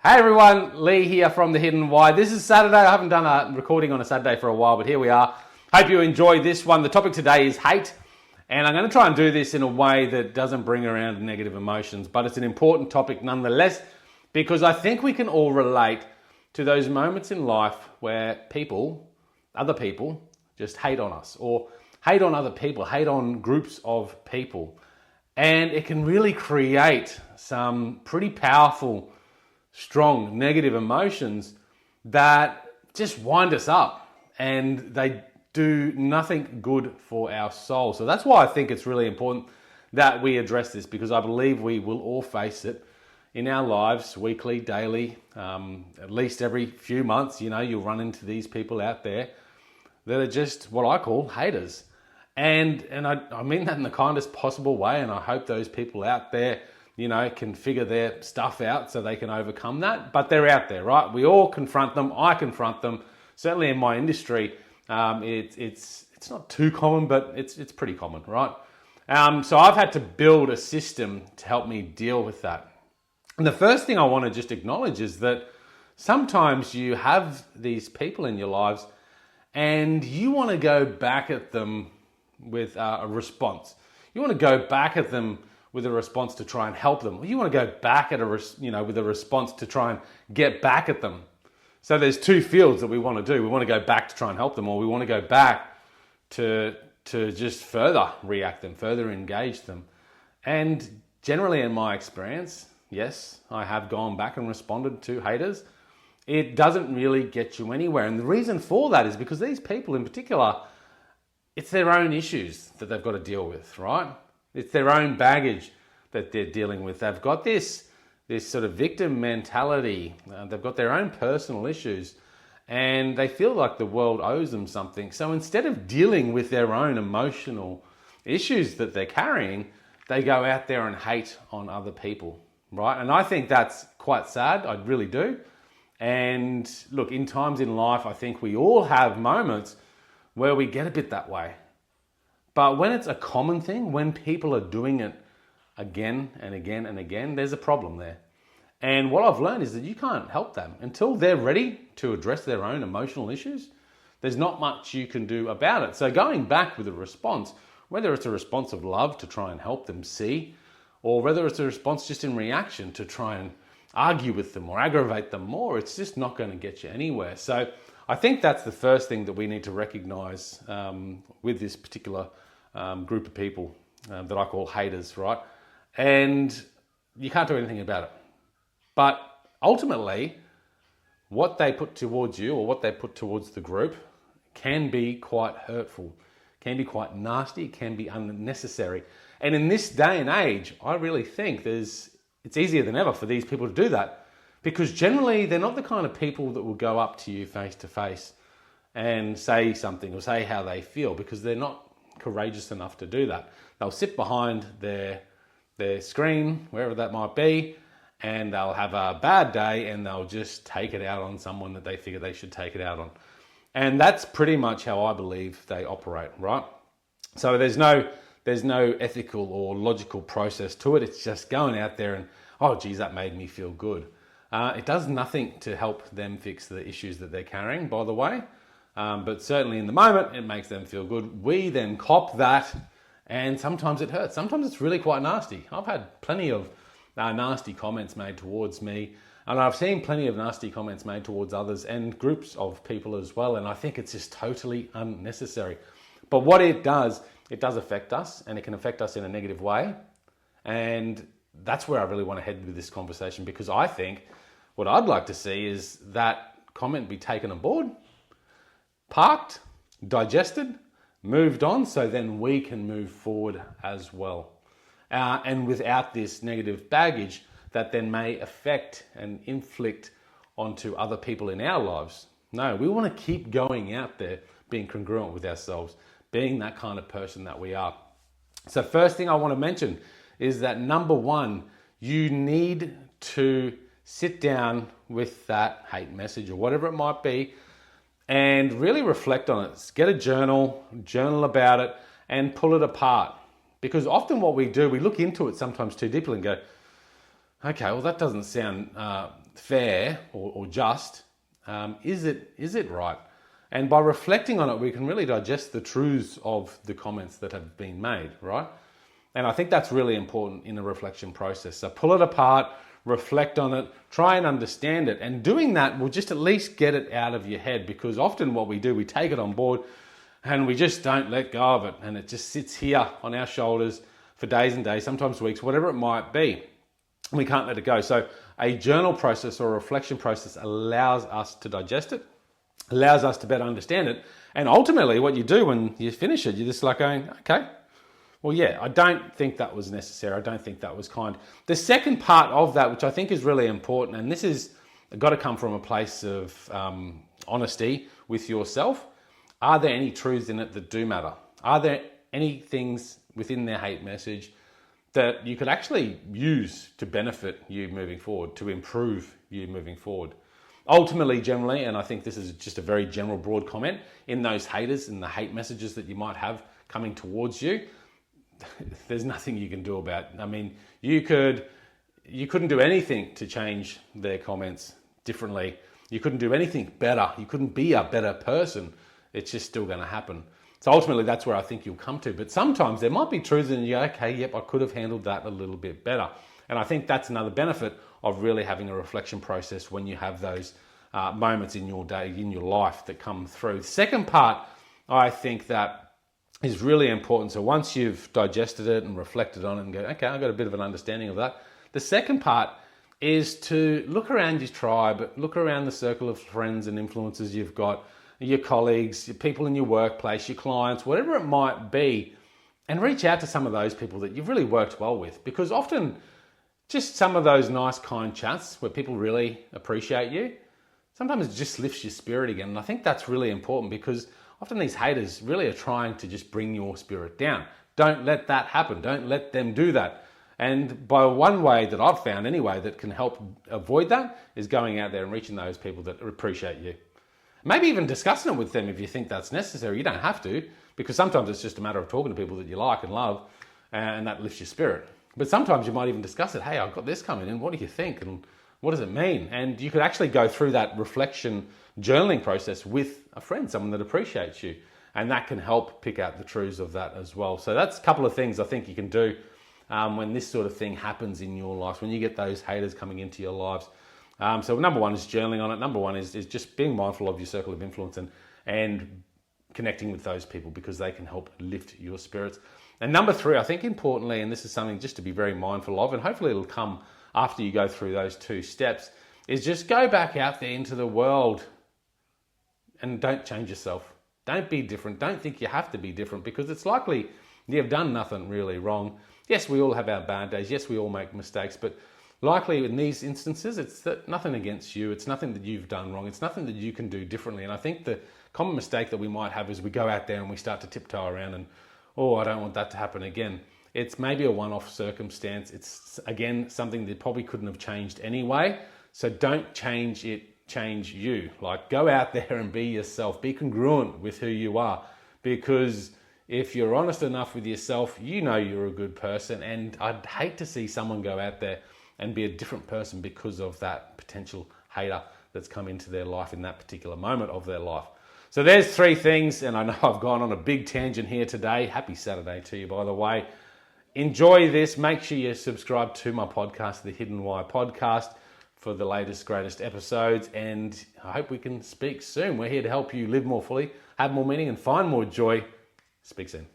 Hey everyone, Lee here from The Hidden Why. This is Saturday. I haven't done a recording on a Saturday for a while, but here we are. Hope you enjoyed this one. The topic today is hate, and I'm going to try and do this in a way that doesn't bring around negative emotions, but it's an important topic nonetheless, because I think we can all relate to those moments in life where other people, just hate on us, or hate on other people, hate on groups of people. And it can really create some pretty powerful, strong negative emotions that just wind us up, and they do nothing good for our soul. So that's why I think it's really important that we address this, because I believe we will all face it in our lives, weekly, daily, at least every few months. You know, you'll run into these people out there that are just what I call haters. And I mean that in the kindest possible way, and I hope those people out there, you know, can figure their stuff out so they can overcome that. But they're out there, right? We all confront them. I confront them. Certainly in my industry, it's not too common, but it's pretty common, right? So I've had to build a system to help me deal with that. And the first thing I want to just acknowledge is that sometimes you have these people in your lives and you want to go back at them with a response. You want to go back at them with a response to try and help them. You want to go back at with a response to try and get back at them. So there's two fields that we want to do. We want to go back to try and help them, or we want to go back to just further react them, further engage them. And generally in my experience, yes, I have gone back and responded to haters. It doesn't really get you anywhere. And the reason for that is because these people in particular, it's their own issues that they've got to deal with, right? It's their own baggage that they're dealing with. They've got this sort of victim mentality. They've got their own personal issues, and they feel like the world owes them something. So instead of dealing with their own emotional issues that they're carrying, they go out there and hate on other people, right? And I think that's quite sad. I really do. And look, in times in life, I think we all have moments where we get a bit that way. But when it's a common thing, when people are doing it again and again and again, there's a problem there. And what I've learned is that you can't help them until they're ready to address their own emotional issues. There's not much you can do about it. So going back with a response, whether it's a response of love to try and help them see, or whether it's a response just in reaction to try and argue with them or aggravate them more, it's just not going to get you anywhere. So I think that's the first thing that we need to recognize with this particular group of people that I call haters, right? And you can't do anything about it. But ultimately, what they put towards you or what they put towards the group can be quite hurtful, can be quite nasty, can be unnecessary. And in this day and age, I really think it's easier than ever for these people to do that, because generally they're not the kind of people that will go up to you face to face and say something or say how they feel, because they're not courageous enough to do that. They'll sit behind their screen, wherever that might be, and they'll have a bad day and they'll just take it out on someone that they figure they should take it out on. And that's pretty much how I believe they operate, right? So there's no ethical or logical process to it. It's just going out there and, oh geez, that made me feel good. It does nothing to help them fix the issues that they're carrying, by the way. But certainly in the moment, it makes them feel good. We then cop that, and sometimes it hurts. Sometimes it's really quite nasty. I've had plenty of nasty comments made towards me, and I've seen plenty of nasty comments made towards others and groups of people as well, and I think it's just totally unnecessary. But what it does affect us, and it can affect us in a negative way. And that's where I really want to head with this conversation, because I think what I'd like to see is that comment be taken on board, parked, digested, moved on, so then we can move forward as well. And without this negative baggage that then may affect and inflict onto other people in our lives. No, we want to keep going out there, being congruent with ourselves, being that kind of person that we are. So first thing I want to mention is that number one, you need to sit down with that hate message or whatever it might be and really reflect on it. Get a journal about it and pull it apart. Because often what we do, we look into it sometimes too deeply and go, okay, well that doesn't sound fair or just? Is it right? And by reflecting on it, we can really digest the truths of the comments that have been made, right? And I think that's really important in the reflection process. So pull it apart, reflect on it, try and understand it. And doing that will just at least get it out of your head, because often what we do, we take it on board and we just don't let go of it. And it just sits here on our shoulders for days and days, sometimes weeks, whatever it might be. We can't let it go. So a journal process or a reflection process allows us to digest it, allows us to better understand it. And ultimately what you do when you finish it, you're just like going, okay, well, yeah, I don't think that was necessary. I don't think that was kind. The second part of that, which I think is really important, and this is got to come from a place of honesty with yourself. Are there any truths in it that do matter? Are there any things within their hate message that you could actually use to benefit you moving forward, to improve you moving forward? Ultimately, generally, and I think this is just a very general, broad comment, in those haters and the hate messages that you might have coming towards you, there's nothing you can do about it. I mean, you couldn't do anything to change their comments differently. You couldn't do anything better. You couldn't be a better person. It's just still going to happen. So ultimately, that's where I think you'll come to. But sometimes there might be truths and you go, okay, yep, I could have handled that a little bit better. And I think that's another benefit of really having a reflection process when you have those moments in your day, in your life that come through. The second part, I think that is really important. So once you've digested it and reflected on it and go, okay, I've got a bit of an understanding of that. The second part is to look around your tribe, look around the circle of friends and influences you've got, your colleagues, your people in your workplace, your clients, whatever it might be, and reach out to some of those people that you've really worked well with. Because often just some of those nice, kind chats where people really appreciate you, sometimes it just lifts your spirit again. And I think that's really important, because often these haters really are trying to just bring your spirit down. Don't let that happen. Don't let them do that. And by one way that I've found anyway that can help avoid that is going out there and reaching those people that appreciate you. Maybe even discussing it with them if you think that's necessary. You don't have to, because sometimes it's just a matter of talking to people that you like and love, and that lifts your spirit. But sometimes you might even discuss it. Hey, I've got this coming in. What do you think? And what does it mean? And you could actually go through that reflection journaling process with a friend, someone that appreciates you. And that can help pick out the truths of that as well. So that's a couple of things I think you can do when this sort of thing happens in your life, when you get those haters coming into your lives. So number one is journaling on it. Number one is just being mindful of your circle of influence and connecting with those people, because they can help lift your spirits. And number three, I think importantly, and this is something just to be very mindful of, and hopefully it'll come after you go through those two steps, is just go back out there into the world and don't change yourself. Don't be different. Don't think you have to be different, because it's likely you've done nothing really wrong. Yes, we all have our bad days. Yes, we all make mistakes, but likely in these instances, it's nothing against you. It's nothing that you've done wrong. It's nothing that you can do differently. And I think the common mistake that we might have is we go out there and we start to tiptoe around and, oh, I don't want that to happen again. It's maybe a one-off circumstance. It's, again, something that probably couldn't have changed anyway. So don't change it, change you. Like, go out there and be yourself. Be congruent with who you are. Because if you're honest enough with yourself, you know you're a good person. And I'd hate to see someone go out there and be a different person because of that potential hater that's come into their life in that particular moment of their life. So there's three things, and I know I've gone on a big tangent here today. Happy Saturday to you, by the way. Enjoy this. Make sure you subscribe to my podcast, The Hidden Why Podcast, for the latest, greatest episodes, and I hope we can speak soon. We're here to help you live more fully, have more meaning, and find more joy. Speak soon.